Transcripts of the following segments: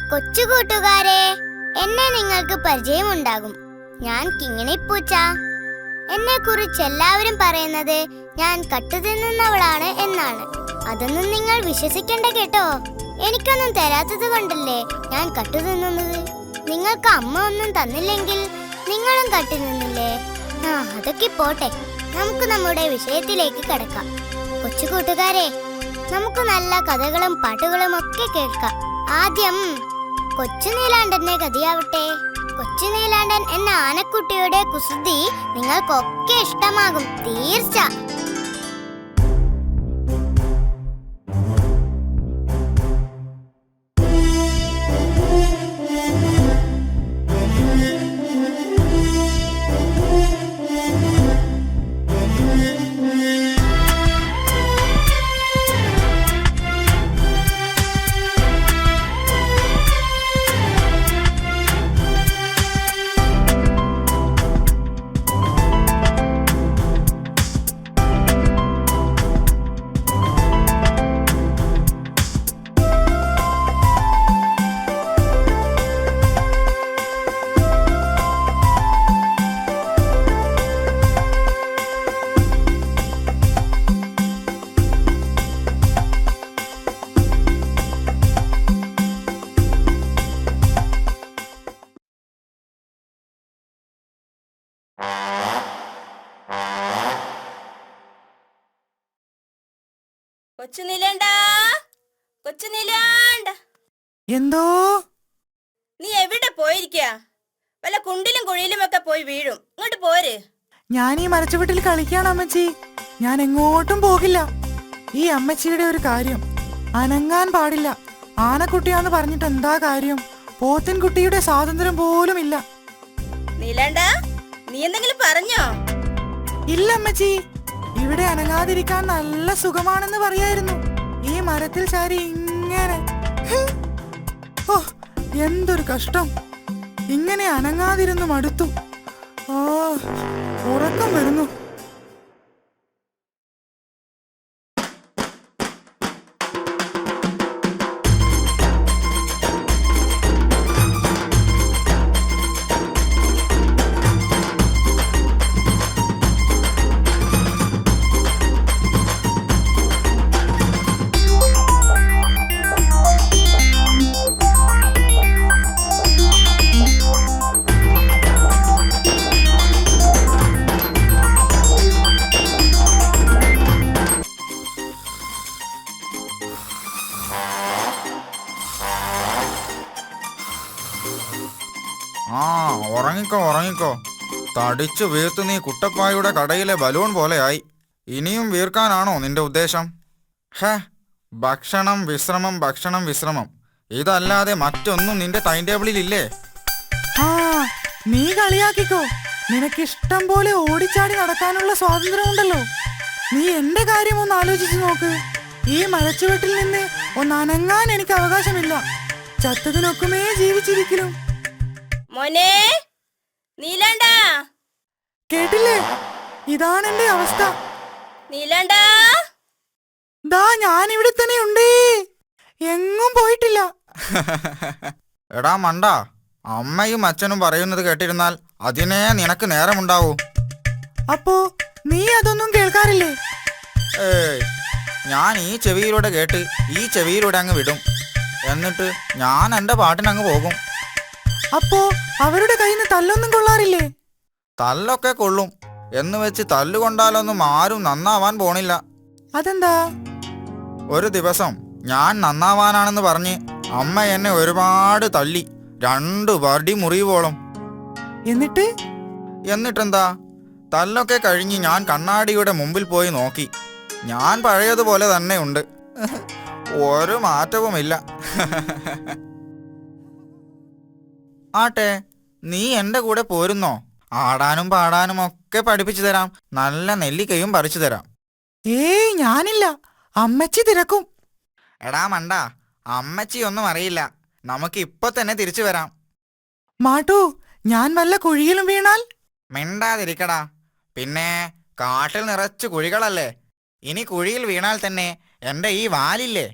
കൊച്ചു കൂട്ടുകാരെ, എന്നെ നിങ്ങൾക്ക് പരിചയമുണ്ടാകും. ഞാൻ കിങ്ങിണിപ്പൂച്ച. എന്നെ കുറിച്ച് എല്ലാവരും പറയുന്നത് ഞാൻ കട്ടുതിന്നുന്നവളാണ് എന്നാണ്. അതൊന്നും നിങ്ങൾ വിശ്വസിക്കണ്ട കേട്ടോ. എനിക്കൊന്നും തരാത്തത് കൊണ്ടല്ലേ ഞാൻ കട്ടുതിന്നുന്നത്. നിങ്ങൾക്ക് അമ്മ ഒന്നും തന്നില്ലെങ്കിൽ നിങ്ങളും കട്ടി നിന്നില്ലേ? അതൊക്കെ പോട്ടെ, നമുക്ക് നമ്മുടെ വിഷയത്തിലേക്ക് കടക്കാം. കൊച്ചു കൂട്ടുകാരെ, നമുക്ക് നല്ല കഥകളും പാട്ടുകളും ഒക്കെ കേൾക്കാം. ആദ്യം കൊച്ചു നീലാണ്ടന്റെ കഥയാവട്ടെ. കൊച്ചു നീലാണ്ടൻ എന്ന ആനക്കുട്ടിയുടെ കുസൃതി നിങ്ങൾക്കൊക്കെ ഇഷ്ടമാകും, തീർച്ച. എന്തോ നീ എവിടെ പോയിരിക്ക? വല്ല കുണ്ടിലും കുഴിയിലും ഒക്കെ പോയി വീഴും. ഇങ്ങോട്ട് പോര്. ഞാൻ ഈ മരച്ചുവട്ടിൽ കളിക്കാണ് അമ്മച്ചി. ഞാൻ എങ്ങോട്ടും പോകില്ല. ഈ അമ്മച്ചിയുടെ ഒരു കാര്യം, അനങ്ങാൻ പാടില്ല. ആനക്കുട്ടിയാന്ന് പറഞ്ഞിട്ട് എന്താ കാര്യം? പോത്തിൻകുട്ടിയുടെ സ്വാതന്ത്ര്യം പോലും ഇല്ല. നീലാണ്ട, നീ എന്തെങ്കിലും പറഞ്ഞോ? ഇല്ല അമ്മച്ചി, ഇവിടെ അനങ്ങാതിരിക്കാൻ നല്ല സുഖമാണെന്ന് പറയായിരുന്നു. ഈ മരത്തിൽ ചാരി ഇങ്ങനെ. ഓ, എന്തൊരു കഷ്ടം. ഇങ്ങനെ അനങ്ങാതിരുന്നു മടുത്തു. ഉറക്കം വരുന്നു. ഉറങ്ങിക്കോ ഉറങ്ങിക്കോ. തടിച്ചു വീർത്ത് നീ കുട്ടപ്പായുടെ കടയിലെ ബലൂൺ പോലെയായി. ഇനിയും വീർക്കാനാണോ നിന്റെ ഉദ്ദേശം? ഭക്ഷണം വിശ്രമം ഭക്ഷണം വിശ്രമം, ഇതല്ലാതെ മറ്റൊന്നും നിന്റെ ടൈം ടേബിളിൽ ഇല്ലേ? നീ കളിയാക്കിക്കോ. നിനക്കിഷ്ടം പോലെ ഓടിച്ചാടി നടക്കാനുള്ള സ്വാതന്ത്ര്യമുണ്ടല്ലോ. നീ എന്റെ കാര്യം ഒന്ന് ആലോചിച്ചു നോക്ക്. ഈ മരച്ചുവട്ടിൽ നിന്ന് ഒന്ന് അനങ്ങാൻ എനിക്ക് അവകാശമില്ല. ചത്തതിനൊക്കുമേ ജീവിച്ചിരിക്കലും. മോനെ നീലാണ്ട, കേട്ടില്ലേ? ഇതാണ് എന്റെ അവസ്ഥ. നീലാണ്ട, ദാ ഞാൻ ഇവിടെ തന്നെ ഉണ്ടേ, എങ്ങും പോയിട്ടില്ല. എടാ മണ്ട, അമ്മയും അച്ഛനും പറയുന്നത് കേട്ടിരുന്നാൽ അതിനെ നിനക്ക് നേരമുണ്ടാവൂ. അപ്പോ നീ അതൊന്നും കേൾക്കാറില്ലേ? ഞാൻ ഈ ചെവിയിലൂടെ കേട്ട് ഈ ചെവിയിലൂടെ അങ്ങ് വിടും. എന്നിട്ട് ഞാൻ എന്റെ പാട്ടിനങ്ങ് പോകും. അപ്പോ അവരുടെ കയ്യിൽ നിന്ന് തല്ലൊന്നും കൊള്ളാറില്ലേ? തല്ലൊക്കെ കൊള്ളും എന്ന് വെച്ച് തല്ലുകൊണ്ടാലൊന്നും ആരും നന്നാവാൻ പോണില്ല. അതെന്താ? ഒരു ദിവസം ഞാൻ നന്നാവാനാണെന്ന് പറഞ്ഞ് അമ്മ എന്നെ ഒരുപാട് തല്ലി, 2 വടി മുറിവോളം. എന്നിട്ടെന്താ, തല്ലൊക്കെ കഴിഞ്ഞ് ഞാൻ കണ്ണാടിയുടെ മുമ്പിൽ പോയി നോക്കി. ഞാൻ പഴയതുപോലെ തന്നെ ഉണ്ട്, ഒരു മാറ്റവുമില്ല. ആട്ടെ, നീ എന്റെ കൂടെ പോരുന്നോ? ആടാനും പാടാനും ഒക്കെ പഠിപ്പിച്ചു തരാം. നല്ല നെല്ലിക്കയും പറിച്ചു തരാം. ഏയ്, ഞാനില്ല. അമ്മച്ചി തിരക്കും. എടാ മണ്ട, അമ്മച്ചിയൊന്നും അറിയില്ല. നമുക്ക് ഇപ്പൊ തന്നെ തിരിച്ചു വരാം. മാട്ടു, ഞാൻ വല്ല കുഴിയിലും വീണാൽ? മിണ്ടാതിരിക്കടാ. പിന്നെ കാട്ടിൽ നിറച്ചു കുഴികളല്ലേ. ഇനി കുഴിയിൽ വീണാൽ തന്നെ എന്റെ ഈ വാലില്ലേ.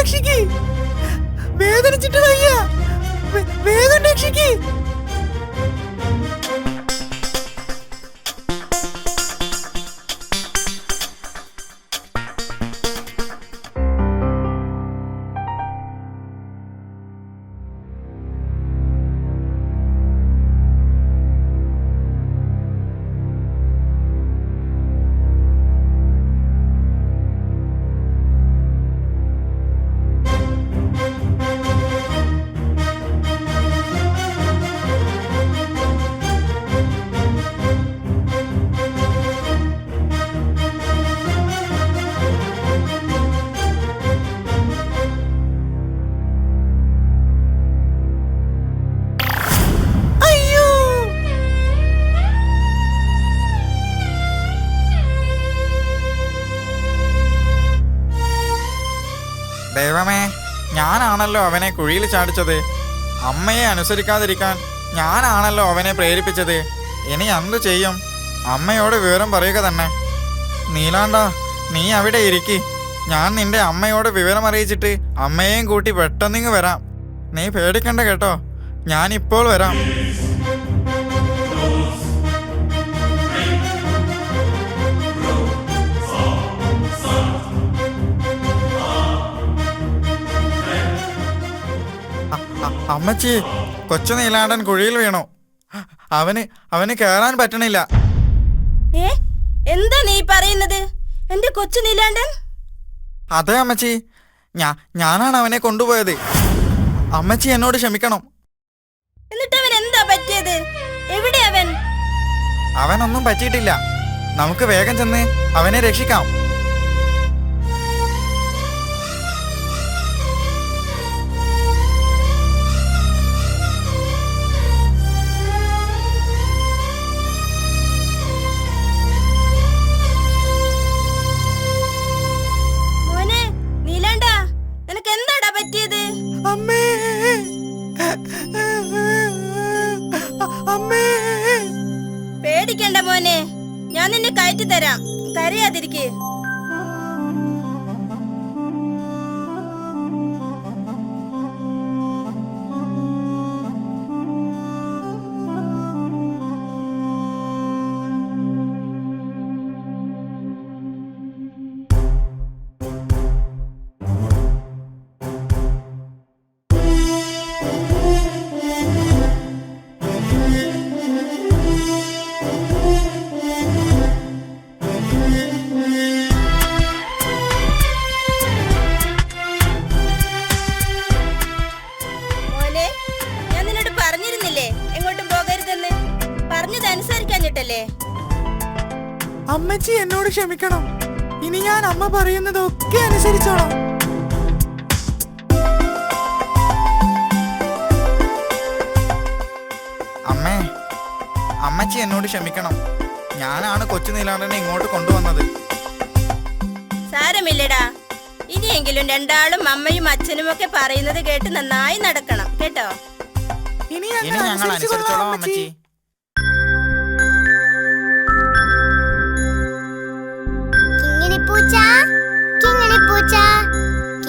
രക്ഷിക്ക്, വേദനിച്ചിട്ട് വയ്യ, വേഗം രക്ഷിക്ക്. ദൈവമേ, ഞാനാണല്ലോ അവനെ കുഴിയിൽ ചാടിച്ചത്. അമ്മയെ അനുസരിക്കാതിരിക്കാൻ ഞാനാണല്ലോ അവനെ പ്രേരിപ്പിച്ചത്. ഇനി എന്തു ചെയ്യും? അമ്മയോട് വിവരം പറയുക തന്നെ. നീലാണ്ട, നീ അവിടെ ഇരിക്കി. ഞാൻ നിന്റെ അമ്മയോട് വിവരം അറിയിച്ചിട്ട് അമ്മയെയും കൂട്ടി പെട്ടെന്നിങ്ങ് വരാം. നീ പേടിക്കണ്ട കേട്ടോ, ഞാനിപ്പോൾ വരാം. അമ്മച്ചി, കൊച്ചു നീലാണ്ടൻ കുഴിയിൽ വീണു. അവന് കേറാൻ പറ്റണില്ല. എന്താ നീ പറയുന്നത്? എന്റെ കൊച്ചു നീലാണ്ടൻ? അതെ അമ്മച്ചി, ഞാനാണ് അവനെ കൊണ്ടുപോയത്. അമ്മച്ചി എന്നോട് ക്ഷമിക്കണം. എന്നിട്ട് അവൻ എന്താ പറ്റിയത്? എവിടെ അവൻ? അവനൊന്നും പറ്റിയിട്ടില്ല. നമുക്ക് വേഗം ചെന്ന് അവനെ രക്ഷിക്കാം. പേടിക്കണ്ട മോനെ, ഞാൻ നിന്നെ കയറ്റി തരാം. കരയാതിരിക്ക്. അമ്മച്ചി എന്നോട് ക്ഷമിക്കണം. ഇനി ഞാൻ അമ്മ പറയുന്നതൊക്കെ അനുസരിച്ചോളാം. അമ്മേ, അമ്മച്ചി എന്നോട് ക്ഷമിക്കണം. ഞാനാണ് കൊച്ചു നീലാണ്ടനെ ഇങ്ങോട്ട് കൊണ്ടുവന്നത്. സാരമില്ലടാ, ഇനിയെങ്കിലും രണ്ടാളും അമ്മയും അച്ഛനും ഒക്കെ പറയുന്നത് കേട്ട് നന്നായി നടക്കണം കേട്ടോ. ഇനി ഞങ്ങൾ അനുസരിച്ചോളാം അമ്മച്ചി. കിങ്ങിണി പൂച്ച,